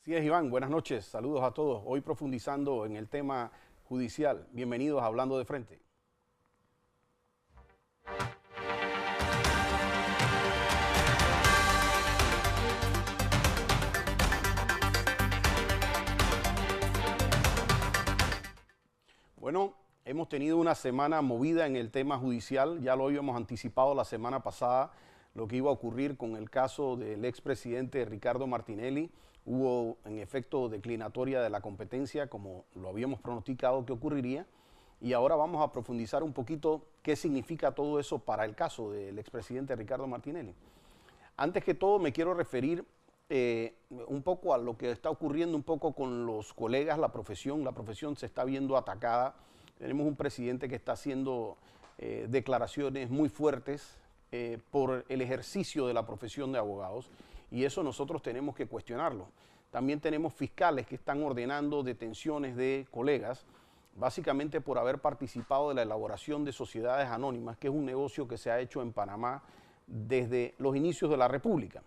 Así es, Iván. Buenas noches. Saludos a todos. Hoy profundizando en el tema judicial. Bienvenidos a Hablando de Frente. Bueno, hemos tenido una semana movida en el tema judicial. Ya lo habíamos anticipado la semana pasada, lo que iba a ocurrir con el caso del expresidente Ricardo Martinelli. Hubo, en efecto, declinatoria de la competencia, como lo habíamos pronosticado que ocurriría. Y ahora vamos a profundizar un poquito qué significa todo eso para el caso del expresidente Ricardo Martinelli. Antes que todo, me quiero referir un poco a lo que está ocurriendo un poco con los colegas, la profesión. La profesión se está viendo atacada. Tenemos un presidente que está haciendo declaraciones muy fuertes por el ejercicio de la profesión de abogados, y eso nosotros tenemos que cuestionarlo. También tenemos fiscales que están ordenando detenciones de colegas, básicamente por haber participado de la elaboración de sociedades anónimas, que es un negocio que se ha hecho en Panamá desde los inicios de la República.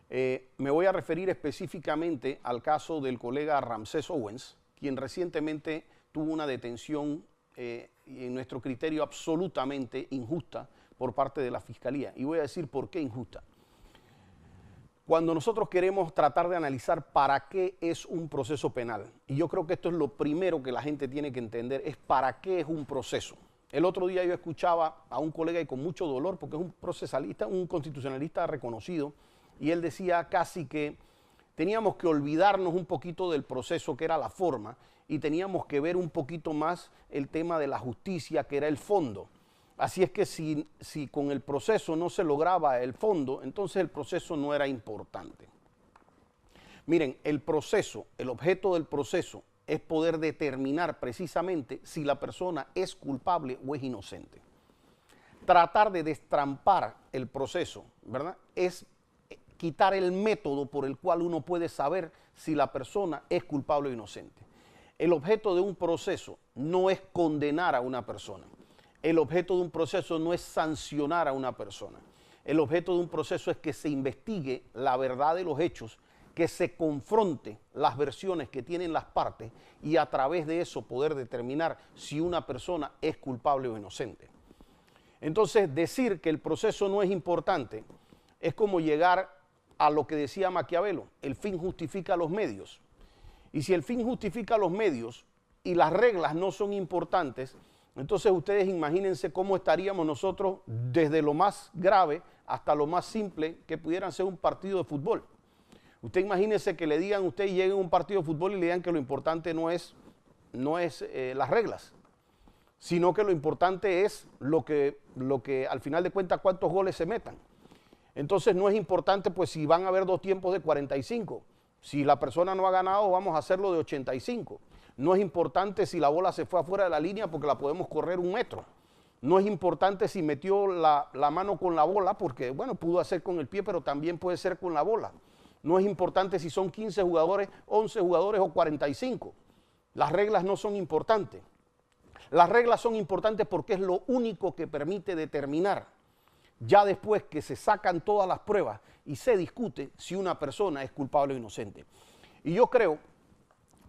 Me voy a referir específicamente al caso del colega Ramsés Owens, quien recientemente tuvo una detención, en nuestro criterio, absolutamente injusta por parte de la Fiscalía. Y voy a decir por qué injusta. Cuando nosotros queremos tratar de analizar para qué es un proceso penal, y yo creo que esto es lo primero que la gente tiene que entender, es para qué es un proceso. El otro día yo escuchaba a un colega, y con mucho dolor, porque es un procesalista, un constitucionalista reconocido, y él decía casi que teníamos que olvidarnos un poquito del proceso, que era la forma, y teníamos que ver un poquito más el tema de la justicia, que era el fondo. Así es que si con el proceso no se lograba el fondo, entonces el proceso no era importante. Miren, el proceso, el objeto del proceso es poder determinar precisamente si la persona es culpable o es inocente. Tratar de destrampar el proceso, ¿verdad?, es quitar el método por el cual uno puede saber si la persona es culpable o inocente. El objeto de un proceso no es condenar a una persona. El objeto de un proceso no es sancionar a una persona. El objeto de un proceso es que se investigue la verdad de los hechos, que se confronte las versiones que tienen las partes y a través de eso poder determinar si una persona es culpable o inocente. Entonces, decir que el proceso no es importante es como llegar a lo que decía Maquiavelo: el fin justifica los medios. Y si el fin justifica los medios y las reglas no son importantes, entonces ustedes imagínense cómo estaríamos nosotros desde lo más grave hasta lo más simple que pudieran ser un partido de fútbol. Usted imagínense que le digan, usted llegue a un partido de fútbol y le digan que lo importante no es las reglas, sino que lo importante es lo que al final de cuentas cuántos goles se metan. Entonces no es importante pues si van a haber dos tiempos de 45. Si la persona no ha ganado, vamos a hacerlo de 85. No es importante si la bola se fue afuera de la línea porque la podemos correr 1 metro. No es importante si metió la mano con la bola porque, bueno, pudo hacer con el pie, pero también puede ser con la bola. No es importante si son 15 jugadores, 11 jugadores o 45. Las reglas no son importantes. Las reglas son importantes porque es lo único que permite determinar, ya después que se sacan todas las pruebas y se discute si una persona es culpable o inocente. Y yo creo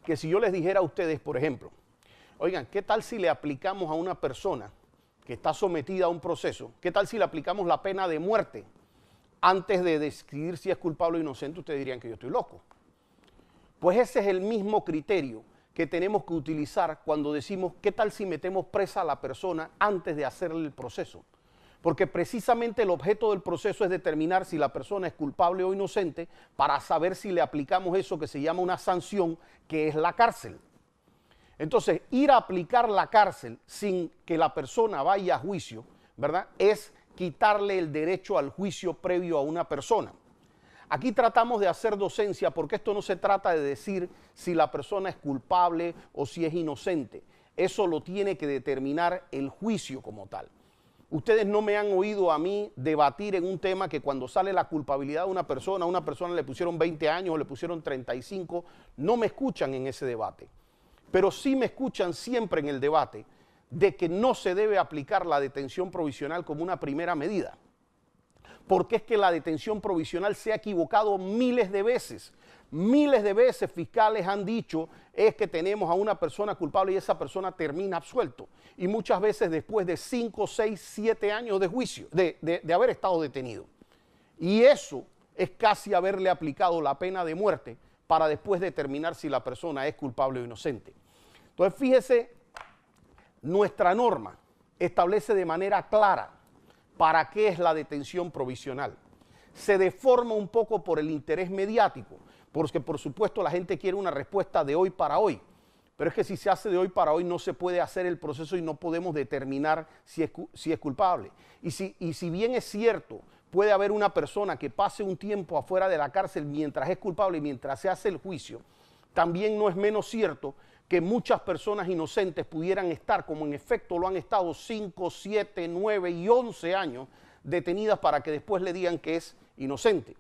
que si yo les dijera a ustedes, por ejemplo, oigan, ¿qué tal si le aplicamos a una persona que está sometida a un proceso, qué tal si le aplicamos la pena de muerte antes de decidir si es culpable o inocente? Ustedes dirían que yo estoy loco. Pues ese es el mismo criterio que tenemos que utilizar cuando decimos, ¿qué tal si metemos presa a la persona antes de hacerle el proceso? Porque precisamente el objeto del proceso es determinar si la persona es culpable o inocente para saber si le aplicamos eso que se llama una sanción, que es la cárcel. Entonces, ir a aplicar la cárcel sin que la persona vaya a juicio, ¿verdad?, es quitarle el derecho al juicio previo a una persona. Aquí tratamos de hacer docencia porque esto no se trata de decir si la persona es culpable o si es inocente. Eso lo tiene que determinar el juicio como tal. Ustedes no me han oído a mí debatir en un tema que cuando sale la culpabilidad de a una persona le pusieron 20 años o le pusieron 35, no me escuchan en ese debate. Pero sí me escuchan siempre en el debate de que no se debe aplicar la detención provisional como una primera medida. Porque es que la detención provisional se ha equivocado miles de veces. miles de veces fiscales han dicho es que tenemos a una persona culpable y esa persona termina absuelto. Y muchas veces después de 5, 6, 7 años de juicio, de haber estado detenido. Y eso es casi haberle aplicado la pena de muerte para después determinar si la persona es culpable o inocente. Entonces, fíjese, nuestra norma establece de manera clara para qué es la detención provisional. Se deforma un poco por el interés mediático, porque por supuesto la gente quiere una respuesta de hoy para hoy, pero es que si se hace de hoy para hoy no se puede hacer el proceso y no podemos determinar si es culpable. Y si bien es cierto, puede haber una persona que pase un tiempo afuera de la cárcel mientras es culpable y mientras se hace el juicio, también no es menos cierto que muchas personas inocentes pudieran estar, como en efecto lo han estado, 5, 7, 9 y 11 años detenidas para que después le digan que es inocente.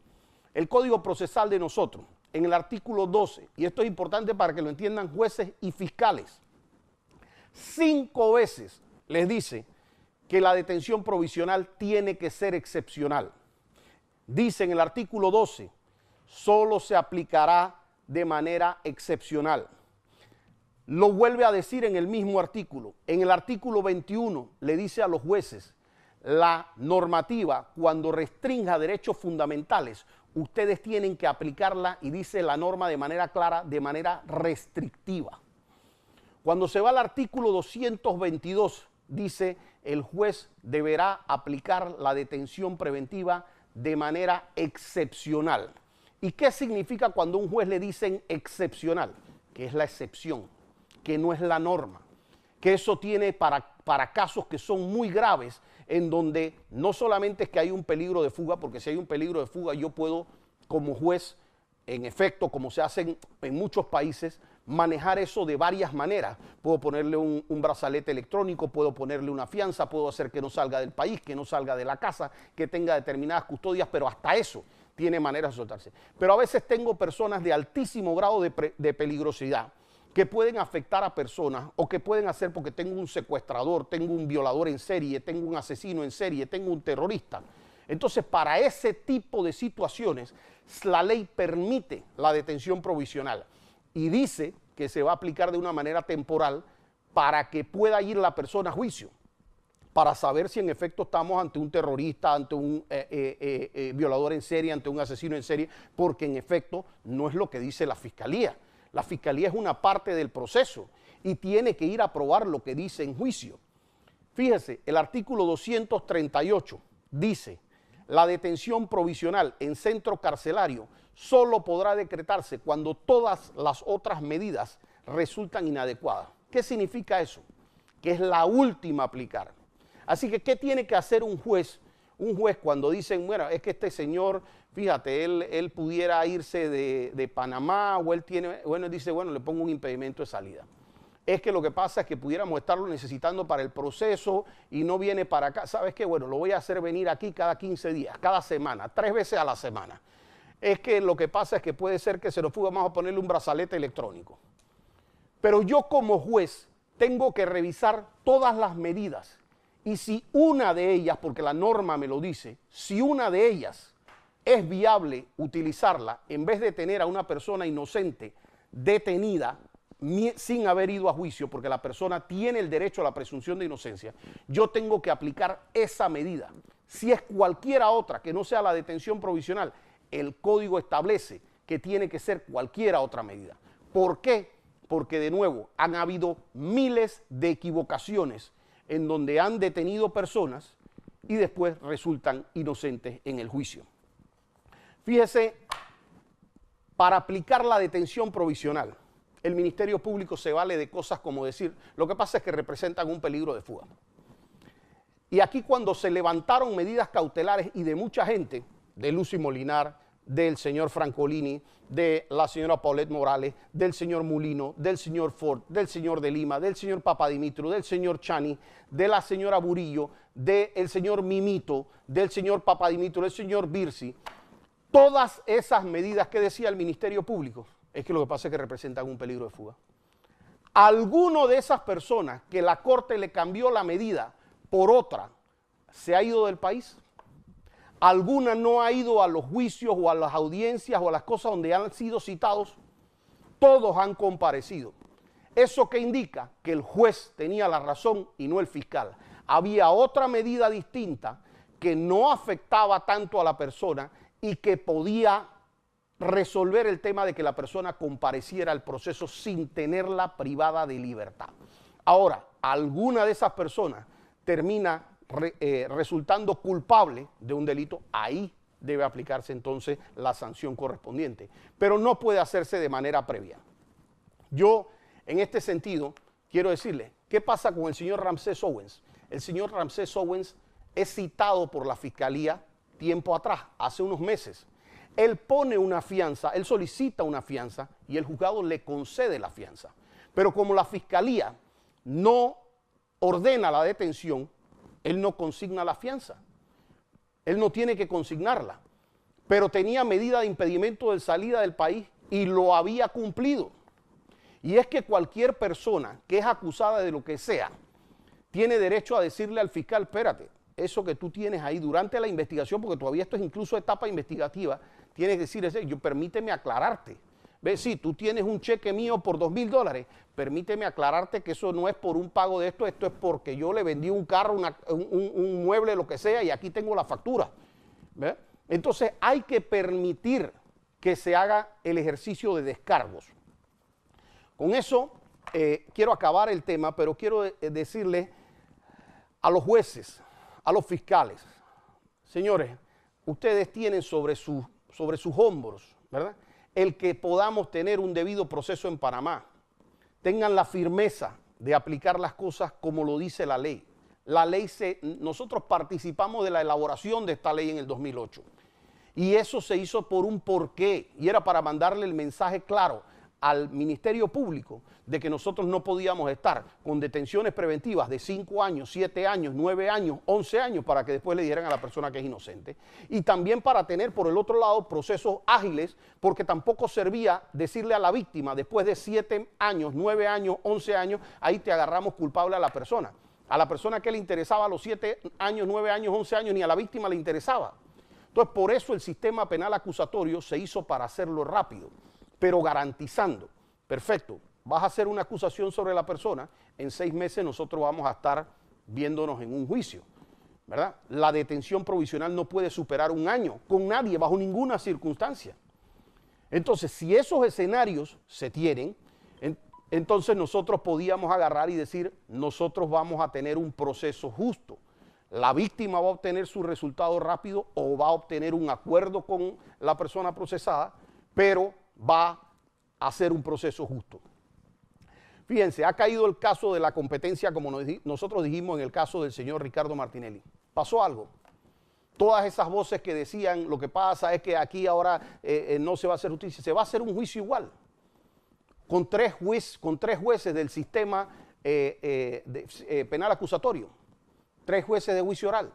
El Código Procesal de nosotros, en el artículo 12, y esto es importante para que lo entiendan jueces y fiscales, 5 veces les dice que la detención provisional tiene que ser excepcional. Dice en el artículo 12, solo se aplicará de manera excepcional. Lo vuelve a decir en el mismo artículo. En el artículo 21 le dice a los jueces, la normativa cuando restrinja derechos fundamentales, ustedes tienen que aplicarla, y dice la norma de manera clara, de manera restrictiva. Cuando se va al artículo 222, dice el juez deberá aplicar la detención preventiva de manera excepcional. ¿Y qué significa cuando a un juez le dicen excepcional? Que es la excepción, que no es la norma, que eso tiene para casos que son muy graves, en donde no solamente es que hay un peligro de fuga, porque si hay un peligro de fuga yo puedo como juez, en efecto, como se hace en muchos países, manejar eso de varias maneras. Puedo ponerle un brazalete electrónico, puedo ponerle una fianza, puedo hacer que no salga del país, que no salga de la casa, que tenga determinadas custodias, pero hasta eso tiene maneras de soltarse. Pero a veces tengo personas de altísimo grado de peligrosidad que pueden afectar a personas o que pueden hacer porque tengo un secuestrador, tengo un violador en serie, tengo un asesino en serie, tengo un terrorista. Entonces, para ese tipo de situaciones, la ley permite la detención provisional y dice que se va a aplicar de una manera temporal para que pueda ir la persona a juicio, para saber si en efecto estamos ante un terrorista, ante un violador en serie, ante un asesino en serie, porque en efecto no es lo que dice la Fiscalía. La Fiscalía es una parte del proceso y tiene que ir a probar lo que dice en juicio. Fíjese, el artículo 238 dice, la detención provisional en centro carcelario solo podrá decretarse cuando todas las otras medidas resultan inadecuadas. ¿Qué significa eso? Que es la última a aplicar. Así que, ¿qué tiene que hacer un juez? Un juez cuando dicen, bueno, es que este señor, fíjate, él pudiera irse de Panamá o él tiene, bueno, dice, bueno, le pongo un impedimento de salida. Es que lo que pasa es que pudiéramos estarlo necesitando para el proceso y no viene para acá. ¿Sabes qué? Bueno, lo voy a hacer venir aquí cada 15 días, cada semana, 3 veces a la semana. Es que lo que pasa es que puede ser que se nos fuga, vamos a ponerle un brazalete electrónico. Pero yo como juez tengo que revisar todas las medidas. Y si una de ellas, porque la norma me lo dice, si una de ellas es viable utilizarla, en vez de tener a una persona inocente detenida sin haber ido a juicio, porque la persona tiene el derecho a la presunción de inocencia, yo tengo que aplicar esa medida. Si es cualquiera otra que no sea la detención provisional, el código establece que tiene que ser cualquiera otra medida. ¿Por qué? Porque de nuevo han habido miles de equivocaciones en donde han detenido personas y después resultan inocentes en el juicio. Fíjese, para aplicar la detención provisional, el Ministerio Público se vale de cosas como decir, lo que pasa es que representan un peligro de fuga. Y aquí cuando se levantaron medidas cautelares y de mucha gente, de Lucy Molinar, del señor Francolini, de la señora Paulette Morales, del señor Mulino, del señor Ford, del señor de Lima, del señor Papadimitru, del señor Chani, de la señora Burillo, del señor Mimito, del señor Papadimitru, del señor Birsi, todas esas medidas que decía el Ministerio Público, es que lo que pasa es que representan un peligro de fuga. Alguno de esas personas que la Corte le cambió la medida por otra, ¿se ha ido del país? ¿Alguna no ha ido a los juicios o a las audiencias o a las cosas donde han sido citados? Todos han comparecido. ¿Eso qué indica? Que el juez tenía la razón y no el fiscal. Había otra medida distinta que no afectaba tanto a la persona y que podía resolver el tema de que la persona compareciera al proceso sin tenerla privada de libertad. Ahora, alguna de esas personas termina resultando culpable de un delito, ahí debe aplicarse entonces la sanción correspondiente, pero no puede hacerse de manera previa. Yo, en este sentido, quiero decirle, ¿qué pasa con el señor Ramsés Owens? El señor Ramsés Owens es citado por la Fiscalía tiempo atrás, hace unos meses. Él pone una fianza, él solicita una fianza y el juzgado le concede la fianza. Pero como la Fiscalía no ordena la detención, él no consigna la fianza. Él no tiene que consignarla. Pero tenía medida de impedimento de salida del país y lo había cumplido. Y es que cualquier persona que es acusada de lo que sea, tiene derecho a decirle al fiscal, espérate, eso que tú tienes ahí durante la investigación, porque todavía esto es incluso etapa investigativa, tienes que decir, yo permíteme aclararte. Ve, sí, tú tienes un cheque mío por $2,000, permíteme aclararte que eso no es por un pago de esto, esto es porque yo le vendí un carro, un mueble, lo que sea, y aquí tengo la factura. ¿Ve? Entonces hay que permitir que se haga el ejercicio de descargos. Con eso quiero acabar el tema, pero quiero decirle a los jueces, a los fiscales, señores, ustedes tienen sobre sus hombros, ¿verdad?, el que podamos tener un debido proceso en Panamá. Tengan la firmeza de aplicar las cosas como lo dice la ley. La ley nosotros participamos de la elaboración de esta ley en el 2008. Y eso se hizo por un porqué, y era para mandarle el mensaje claro al Ministerio Público de que nosotros no podíamos estar con detenciones preventivas de 5 años, 7 años, 9 años, 11 años para que después le dijeran a la persona que es inocente. Y también para tener por el otro lado procesos ágiles, porque tampoco servía decirle a la víctima después de 7 años, 9 años, 11 años, ahí te agarramos culpable a la persona. A la persona que le interesaba a los 7 años, 9 años, 11 años, ni a la víctima le interesaba. Entonces por eso el sistema penal acusatorio se hizo para hacerlo rápido, pero garantizando, perfecto, vas a hacer una acusación sobre la persona, en 6 meses nosotros vamos a estar viéndonos en un juicio, ¿verdad? La detención provisional no puede superar 1 año con nadie, bajo ninguna circunstancia. Entonces, si esos escenarios se tienen, entonces nosotros podíamos agarrar y decir, nosotros vamos a tener un proceso justo. La víctima va a obtener su resultado rápido o va a obtener un acuerdo con la persona procesada, pero va a ser un proceso justo. Fíjense, ha caído el caso de la competencia, como nosotros dijimos en el caso del señor Ricardo Martinelli. Pasó algo. Todas esas voces que decían, lo que pasa es que aquí ahora no se va a hacer justicia, se va a hacer un juicio igual, con tres jueces del sistema penal acusatorio, 3 jueces de juicio oral.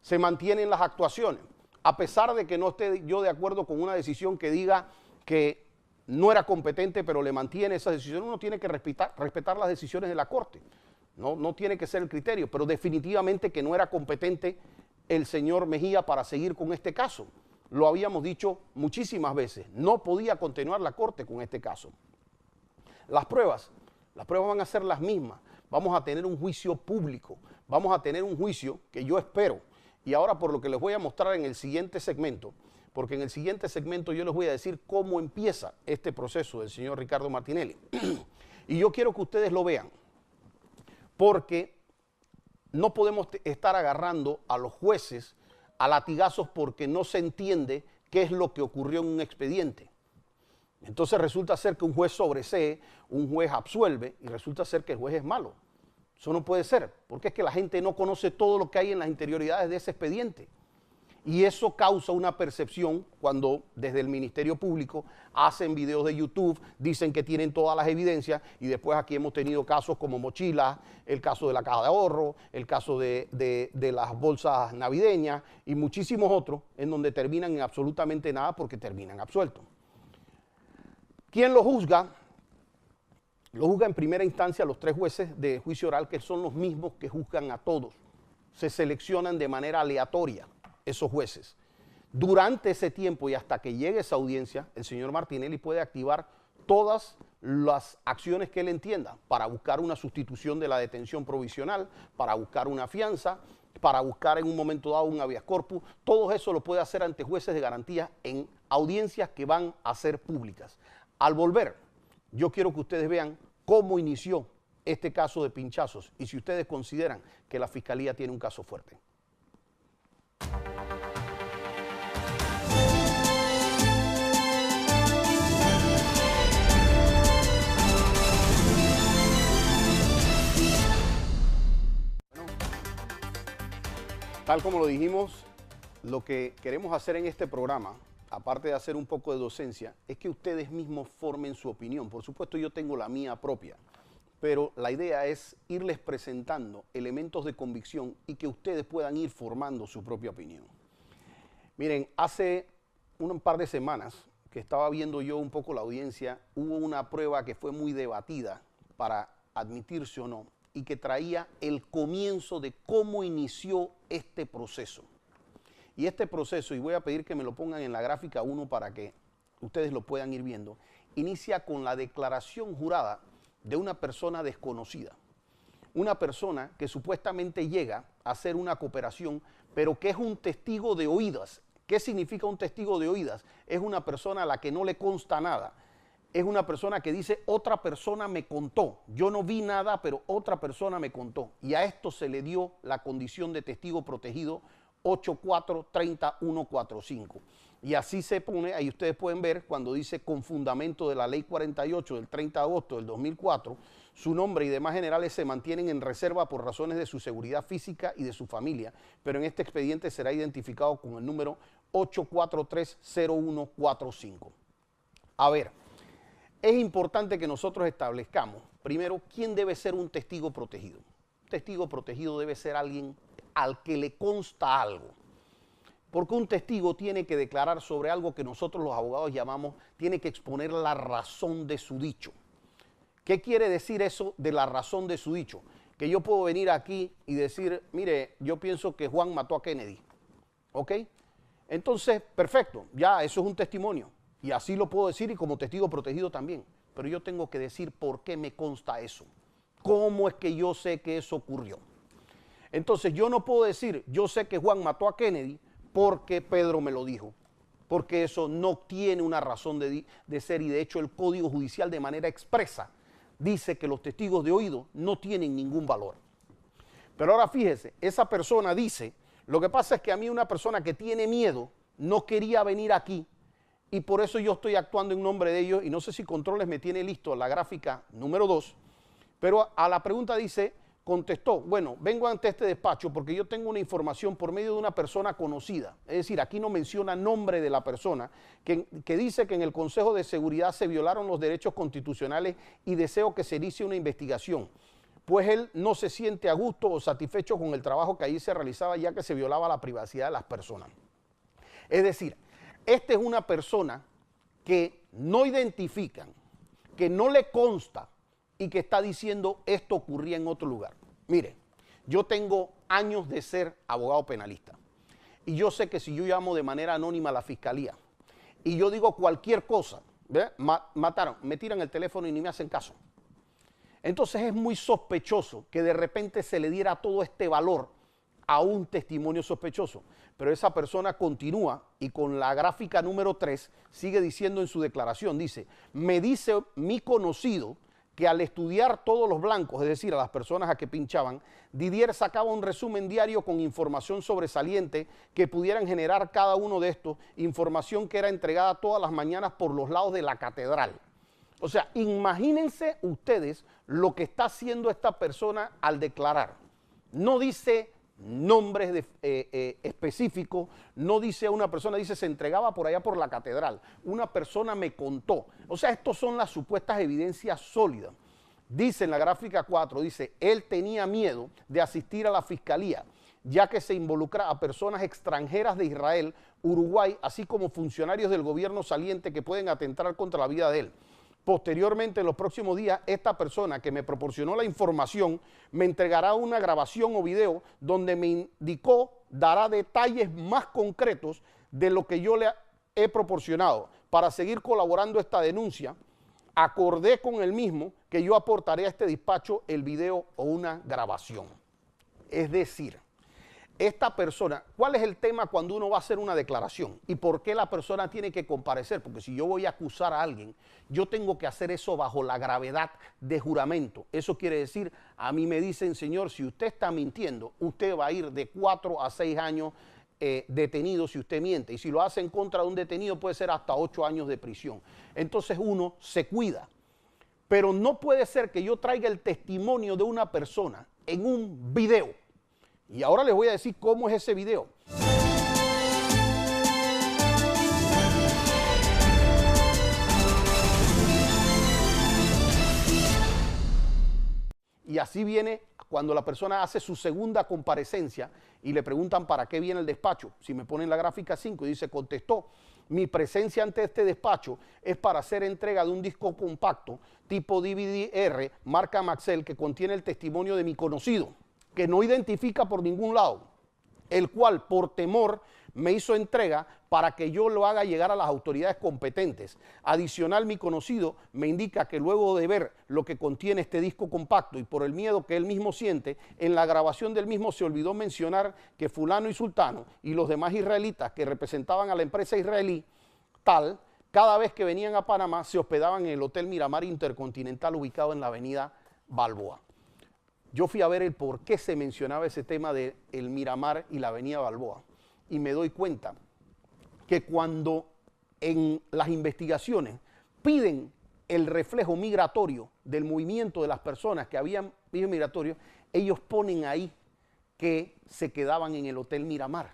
Se mantienen las actuaciones, a pesar de que no esté yo de acuerdo con una decisión que diga que no era competente, pero le mantiene esa decisión. Uno tiene que respetar las decisiones de la Corte. No tiene que ser el criterio, pero definitivamente que no era competente el señor Mejía para seguir con este caso. Lo habíamos dicho muchísimas veces. No podía continuar la Corte con este caso. Las pruebas van a ser las mismas. Vamos a tener un juicio público. Vamos a tener un juicio que yo espero. Y ahora por lo que les voy a mostrar en el siguiente segmento, porque en el siguiente segmento yo les voy a decir cómo empieza este proceso del señor Ricardo Martinelli. Y yo quiero que ustedes lo vean, porque no podemos estar agarrando a los jueces a latigazos porque no se entiende qué es lo que ocurrió en un expediente. Entonces resulta ser que un juez sobresee, un juez absuelve y resulta ser que el juez es malo. Eso no puede ser, porque es que la gente no conoce todo lo que hay en las interioridades de ese expediente. Y eso causa una percepción cuando desde el Ministerio Público hacen videos de YouTube, dicen que tienen todas las evidencias y después aquí hemos tenido casos como Mochila, el caso de la Caja de Ahorro, el caso de las bolsas navideñas y muchísimos otros en donde terminan en absolutamente nada porque terminan absueltos. ¿Quién lo juzga? Lo juzga en primera instancia los 3 jueces de juicio oral, que son los mismos que juzgan a todos. Se seleccionan de manera aleatoria. esos jueces. Durante ese tiempo y hasta que llegue esa audiencia, el señor Martinelli puede activar todas las acciones que él entienda para buscar una sustitución de la detención provisional, para buscar una fianza, para buscar en un momento dado un habeas corpus. Todo eso lo puede hacer ante jueces de garantía en audiencias que van a ser públicas. Al volver, yo quiero que ustedes vean cómo inició este caso de pinchazos y si ustedes consideran que la Fiscalía tiene un caso fuerte. Tal como lo dijimos, lo que queremos hacer en este programa, aparte de hacer un poco de docencia, es que ustedes mismos formen su opinión. Por supuesto, yo tengo la mía propia, pero la idea es irles presentando elementos de convicción y que ustedes puedan ir formando su propia opinión. Miren, hace un par de semanas que estaba viendo yo un poco la audiencia, hubo una prueba que fue muy debatida para admitirse o no, y que traía el comienzo de cómo inició este proceso. Y este proceso, y voy a pedir que me lo pongan en la gráfica 1 para que ustedes lo puedan ir viendo, inicia con la declaración jurada de una persona desconocida. Una persona que supuestamente llega a hacer una cooperación, pero que es un testigo de oídas. ¿Qué significa un testigo de oídas? Es una persona a la que no le consta nada. Es una persona que dice, otra persona me contó. Yo no vi nada, pero otra persona me contó. Y a esto se le dio la condición de testigo protegido 84-30145. Y así se pone, ahí ustedes pueden ver, cuando dice con fundamento de la ley 48 del 30 de agosto del 2004, su nombre y demás generales se mantienen en reserva por razones de su seguridad física y de su familia, pero en este expediente será identificado con el número 8430145. A ver, es importante que nosotros establezcamos, primero, quién debe ser un testigo protegido. Un testigo protegido debe ser alguien al que le consta algo. Porque un testigo tiene que declarar sobre algo que nosotros los abogados llamamos, tiene que exponer la razón de su dicho. ¿Qué quiere decir eso de la razón de su dicho? Que yo puedo venir aquí y decir, mire, yo pienso que Juan mató a Kennedy. ¿Ok? Entonces, perfecto, ya eso es un testimonio. Y así lo puedo decir y como testigo protegido también. Pero yo tengo que decir por qué me consta eso. ¿Cómo es que yo sé que eso ocurrió? Entonces yo no puedo decir, yo sé que Juan mató a Kennedy porque Pedro me lo dijo. Porque eso no tiene una razón de ser y de hecho el Código Judicial de manera expresa dice que los testigos de oído no tienen ningún valor. Pero ahora fíjese, esa persona dice, lo que pasa es que a mí una persona que tiene miedo no quería venir aquí y por eso yo estoy actuando en nombre de ellos y no sé si Controles me tiene listo la gráfica número 2, pero a la pregunta dice, contestó, bueno, vengo ante este despacho porque yo tengo una información por medio de una persona conocida, es decir, aquí no menciona nombre de la persona, que dice que en el Consejo de Seguridad se violaron los derechos constitucionales y deseo que se inicie una investigación, pues él no se siente a gusto o satisfecho con el trabajo que allí se realizaba ya que se violaba la privacidad de las personas. Es decir, esta es una persona que no identifican, que no le consta y que está diciendo esto ocurría en otro lugar. Mire, yo tengo años de ser abogado penalista y yo sé que si yo llamo de manera anónima a la fiscalía y yo digo cualquier cosa, mataron, me tiran el teléfono y ni me hacen caso. Entonces es muy sospechoso que de repente se le diera todo este valor a un testimonio sospechoso. Pero esa persona continúa y con la gráfica número 3 sigue diciendo en su declaración, dice, me dice mi conocido que al estudiar todos los blancos, es decir, a las personas a que pinchaban, Didier sacaba un resumen diario con información sobresaliente que pudieran generar cada uno de estos, información que era entregada todas las mañanas por los lados de la catedral. O sea, imagínense ustedes lo que está haciendo esta persona al declarar. No dice nombres específicos, no dice a una persona, dice se entregaba por allá por la catedral, una persona me contó. O sea, estos son las supuestas evidencias sólidas. Dice en la gráfica 4, dice, él tenía miedo de asistir a la fiscalía, ya que se involucra a personas extranjeras de Israel, Uruguay, así como funcionarios del gobierno saliente que pueden atentar contra la vida de él. Posteriormente, en los próximos días, esta persona que me proporcionó la información me entregará una grabación o video donde me indicó, dará detalles más concretos de lo que yo le he proporcionado. Para seguir colaborando esta denuncia, acordé con el mismo que yo aportaré a este despacho el video o una grabación. Es decir, esta persona, ¿cuál es el tema cuando uno va a hacer una declaración? ¿Y por qué la persona tiene que comparecer? Porque si yo voy a acusar a alguien, yo tengo que hacer eso bajo la gravedad de juramento. Eso quiere decir, a mí me dicen, señor, si usted está mintiendo, usted va a ir de 4 a 6 años detenido si usted miente. Y si lo hace en contra de un detenido, puede ser hasta 8 años de prisión. Entonces uno se cuida. Pero no puede ser que yo traiga el testimonio de una persona en un video. Y ahora les voy a decir cómo es ese video. Y así viene cuando la persona hace su segunda comparecencia y le preguntan para qué viene el despacho. Si me ponen la gráfica 5 y dice, contestó, mi presencia ante este despacho es para hacer entrega de un disco compacto tipo DVD-R, marca Maxell, que contiene el testimonio de mi conocido, que no identifica por ningún lado, el cual por temor me hizo entrega para que yo lo haga llegar a las autoridades competentes. Adicional, mi conocido me indica que luego de ver lo que contiene este disco compacto y por el miedo que él mismo siente, en la grabación del mismo se olvidó mencionar que fulano y sultano y los demás israelitas que representaban a la empresa israelí tal, cada vez que venían a Panamá se hospedaban en el Hotel Miramar Intercontinental ubicado en la avenida Balboa. Yo fui a ver el por qué se mencionaba ese tema del Miramar y la avenida Balboa y me doy cuenta que cuando en las investigaciones piden el reflejo migratorio del movimiento de las personas que habían vivido migratorio, ellos ponen ahí que se quedaban en el Hotel Miramar.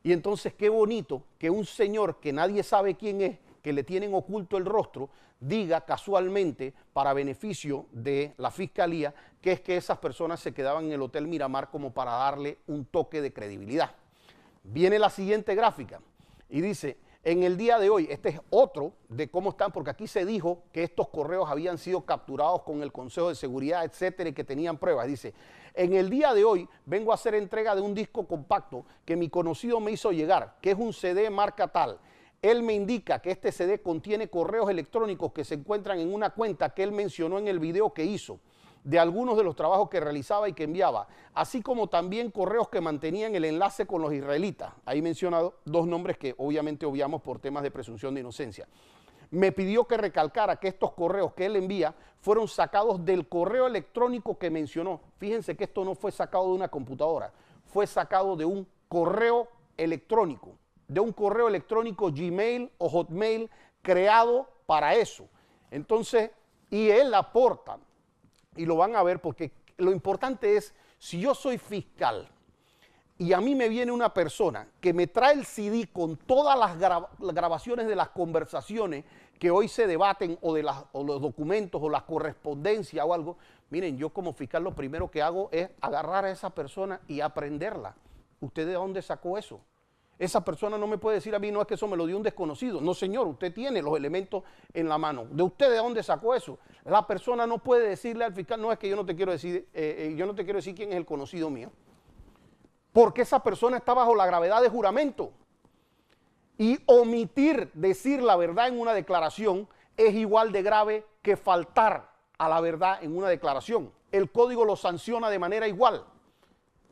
Y entonces qué bonito que un señor que nadie sabe quién es, que le tienen oculto el rostro, diga casualmente, para beneficio de la fiscalía, que es que esas personas se quedaban en el Hotel Miramar como para darle un toque de credibilidad. Viene la siguiente gráfica y dice, en el día de hoy, este es otro de cómo están, porque aquí se dijo que estos correos habían sido capturados con el Consejo de Seguridad, etcétera, y que tenían pruebas. Dice, en el día de hoy vengo a hacer entrega de un disco compacto que mi conocido me hizo llegar, que es un CD marca tal. Él me indica que este CD contiene correos electrónicos que se encuentran en una cuenta que él mencionó en el video que hizo, de algunos de los trabajos que realizaba y que enviaba, así como también correos que mantenían el enlace con los israelitas. Ahí menciona dos nombres que obviamente obviamos por temas de presunción de inocencia. Me pidió que recalcara que estos correos que él envía fueron sacados del correo electrónico que mencionó. Fíjense que esto no fue sacado de una computadora, fue sacado de un correo electrónico, Gmail o Hotmail creado para eso. Entonces, y él aporta, y lo van a ver porque lo importante es, si yo soy fiscal y a mí me viene una persona que me trae el CD con todas las grabaciones de las conversaciones que hoy se debaten o los documentos o la correspondencia o algo, miren, yo como fiscal lo primero que hago es agarrar a esa persona y aprenderla. ¿Usted de dónde sacó eso? Esa persona no me puede decir a mí, no, es que eso me lo dio un desconocido. No, señor, usted tiene los elementos en la mano. ¿De usted de dónde sacó eso? La persona no puede decirle al fiscal, no, es que yo no te quiero decir quién es el conocido mío. Porque esa persona está bajo la gravedad de juramento. Y omitir decir la verdad en una declaración es igual de grave que faltar a la verdad en una declaración. El código lo sanciona de manera igual.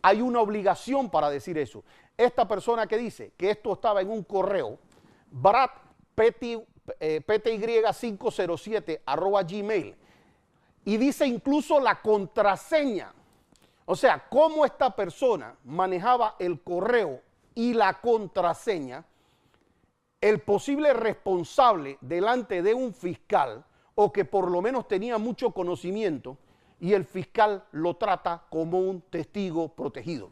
Hay una obligación para decir eso. Esta persona que dice que esto estaba en un correo, pty507@gmail, y dice incluso la contraseña. O sea, cómo esta persona manejaba el correo y la contraseña, el posible responsable delante de un fiscal, o que por lo menos tenía mucho conocimiento, y el fiscal lo trata como un testigo protegido.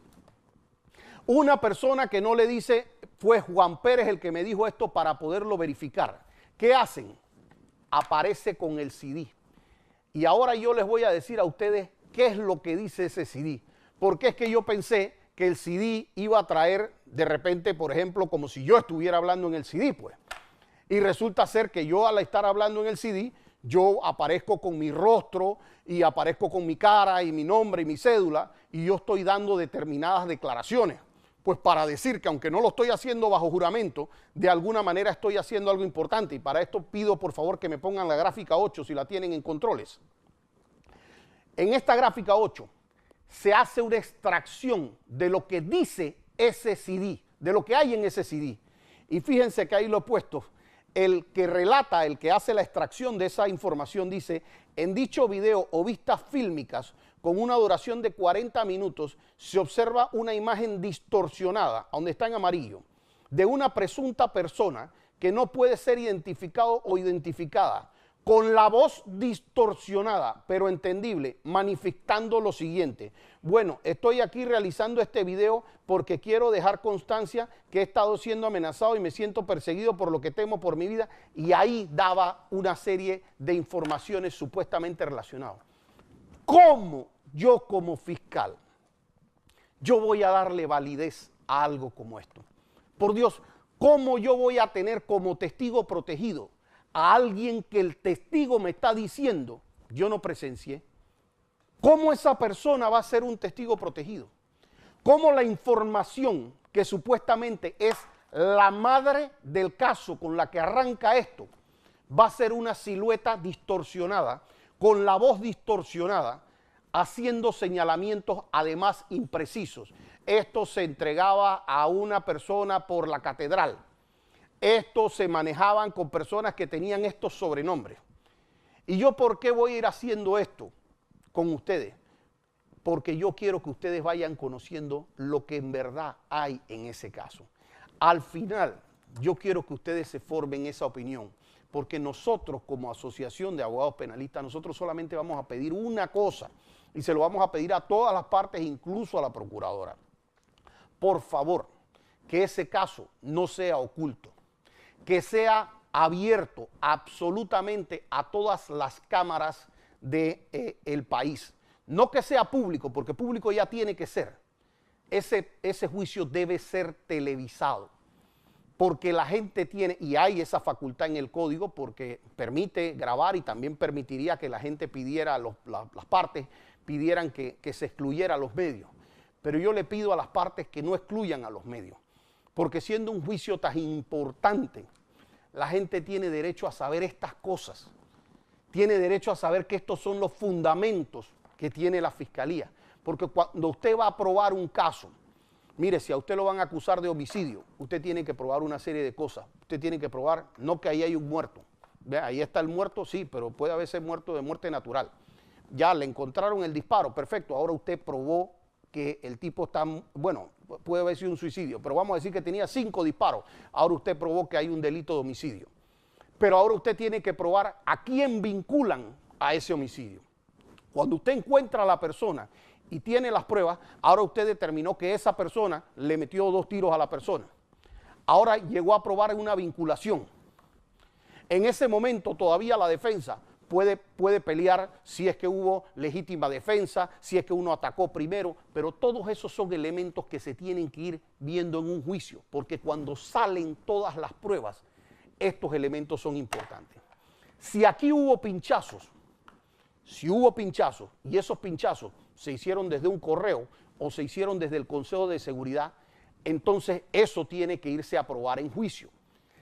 Una persona que no le dice, fue Juan Pérez el que me dijo esto para poderlo verificar. ¿Qué hacen? Aparece con el CD. Y ahora yo les voy a decir a ustedes qué es lo que dice ese CD. Porque es que yo pensé que el CD iba a traer de repente, por ejemplo, como si yo estuviera hablando en el CD, pues. Y resulta ser que yo, al estar hablando en el CD, yo aparezco con mi rostro y aparezco con mi cara y mi nombre y mi cédula, y yo estoy dando determinadas declaraciones. Pues para decir que aunque no lo estoy haciendo bajo juramento, de alguna manera estoy haciendo algo importante. Y para esto pido por favor que me pongan la gráfica 8 si la tienen en controles. En esta gráfica 8 se hace una extracción de lo que dice ese CD, de lo que hay en ese CD. Y fíjense que ahí lo he puesto. El que relata, el que hace la extracción de esa información dice: en dicho video o vistas fílmicas con una duración de 40 minutos se observa una imagen distorsionada, donde está en amarillo, de una presunta persona que no puede ser identificado o identificada, con la voz distorsionada, pero entendible, manifestando lo siguiente: bueno, estoy aquí realizando este video porque quiero dejar constancia que he estado siendo amenazado y me siento perseguido por lo que temo por mi vida. Y ahí daba una serie de informaciones supuestamente relacionadas. ¿Cómo yo como fiscal, yo voy a darle validez a algo como esto? Por Dios, ¿cómo yo voy a tener como testigo protegido a alguien que el testigo me está diciendo yo no presencié? ¿Cómo esa persona va a ser un testigo protegido? ¿Cómo la información que supuestamente es la madre del caso con la que arranca esto va a ser una silueta distorsionada, con la voz distorsionada, haciendo señalamientos además imprecisos? Esto se entregaba a una persona por la catedral. Estos se manejaban con personas que tenían estos sobrenombres. ¿Y yo por qué voy a ir haciendo esto con ustedes? Porque yo quiero que ustedes vayan conociendo lo que en verdad hay en ese caso. Al final, yo quiero que ustedes se formen esa opinión, porque nosotros como Asociación de Abogados Penalistas, nosotros solamente vamos a pedir una cosa, y se lo vamos a pedir a todas las partes, incluso a la procuradora. Por favor, que ese caso no sea oculto, que sea abierto absolutamente a todas las cámaras del país. No que sea público, porque público ya tiene que ser. Ese juicio debe ser televisado, porque la gente tiene, y hay esa facultad en el código, porque permite grabar, y también permitiría que la gente pidiera, las partes pidieran que se excluyera a los medios. Pero yo le pido a las partes que no excluyan a los medios, porque siendo un juicio tan importante, la gente tiene derecho a saber estas cosas, tiene derecho a saber que estos son los fundamentos que tiene la Fiscalía. Porque cuando usted va a probar un caso, mire, si a usted lo van a acusar de homicidio, usted tiene que probar una serie de cosas. Usted tiene que probar, no que ahí hay un muerto. ¿Ve? Ahí está el muerto, sí, pero puede haberse muerto de muerte natural. Ya le encontraron el disparo, perfecto. Ahora usted probó que el tipo está, bueno, puede haber sido un suicidio, pero vamos a decir que tenía 5 disparos. Ahora usted probó que hay un delito de homicidio. Pero ahora usted tiene que probar a quién vinculan a ese homicidio. Cuando usted encuentra a la persona y tiene las pruebas, ahora usted determinó que esa persona le metió 2 tiros a la persona. Ahora llegó a probar una vinculación. En ese momento todavía la defensa puede pelear si es que hubo legítima defensa, si es que uno atacó primero, pero todos esos son elementos que se tienen que ir viendo en un juicio, porque cuando salen todas las pruebas, estos elementos son importantes. Si aquí hubo pinchazos, y esos pinchazos se hicieron desde un correo o se hicieron desde el Consejo de Seguridad, entonces eso tiene que irse a probar en juicio.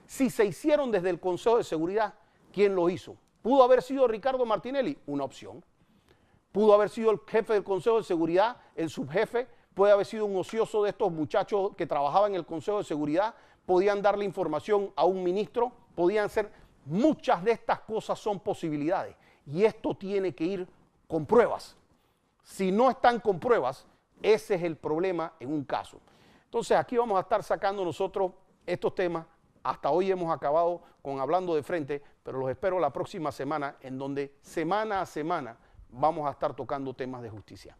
Si se hicieron desde el Consejo de Seguridad, ¿quién lo hizo? ¿Pudo haber sido Ricardo Martinelli? Una opción. ¿Pudo haber sido el jefe del Consejo de Seguridad, el subjefe? ¿Puede haber sido un ocioso de estos muchachos que trabajaban en el Consejo de Seguridad? ¿Podían darle información a un ministro? ¿Podían ser? Muchas de estas cosas son posibilidades. Y esto tiene que ir con pruebas. Si no están con pruebas, ese es el problema en un caso. Entonces aquí vamos a estar sacando nosotros estos temas. Hasta hoy hemos acabado con Hablando de Frente, pero los espero la próxima semana, en donde semana a semana vamos a estar tocando temas de justicia.